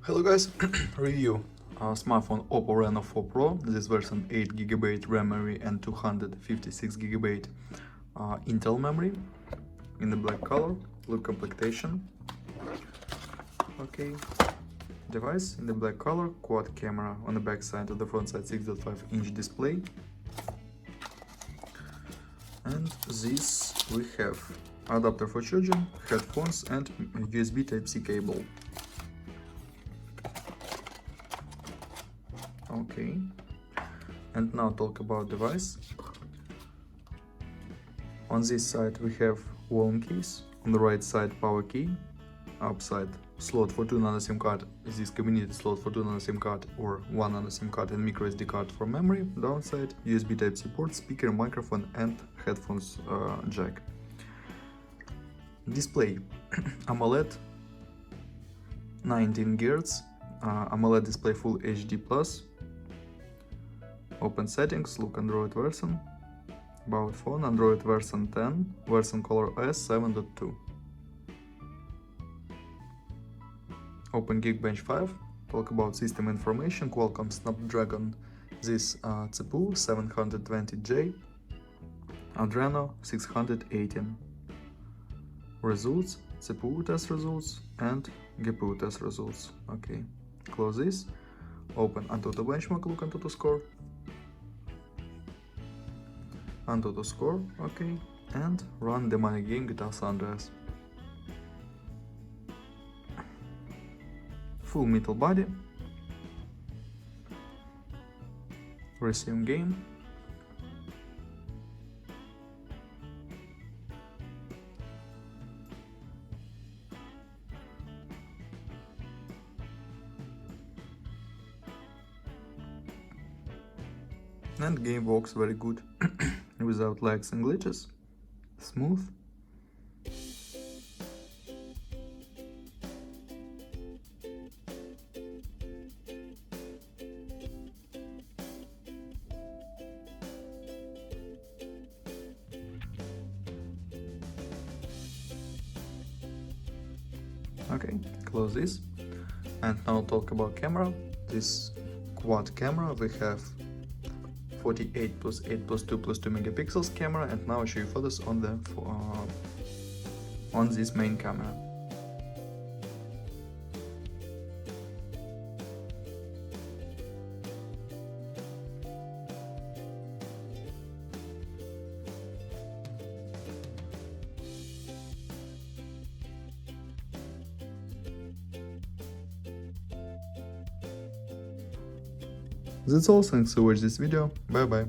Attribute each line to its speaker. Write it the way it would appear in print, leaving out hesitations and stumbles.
Speaker 1: Hello guys, review smartphone Oppo Reno 4 Pro. This version 8GB RAM memory and 256GB Intel memory in the black color. Look complementation. Okay, device in the black color, quad camera on the back side, of the front side 6.5-inch display. And this we have adapter for charging, headphones and USB Type-C cable. Okay, and now talk about device. On this side we have volume case, on the right side power key, upside slot for 2 nano SIM card, this community slot for 2 nano SIM card or 1 nano SIM card and micro SD card for memory, downside USB Type-C port, speaker, microphone and headphones jack. Display AMOLED 19 Hz, AMOLED display Full HD+. Open settings, look Android version, about phone, Android version 10, version color OS 7.2. Open Geekbench 5, talk about system information, Qualcomm Snapdragon, this CPU 720J, Adreno 618. Results, CPU test results and GPU test results. Okay, close this, open Antutu benchmark, look Antutu score. Antutu score, okay, and run the money game GTA San Andreas. Full metal body. Resume game. And game works very good, without lags and glitches, smooth. Okay, close this. And now talk about camera. This quad camera, we have 48 plus 8 plus 2 plus 2 megapixels camera, and now I show you photos on the on this main camera. That's all, thanks for watching this video, bye bye.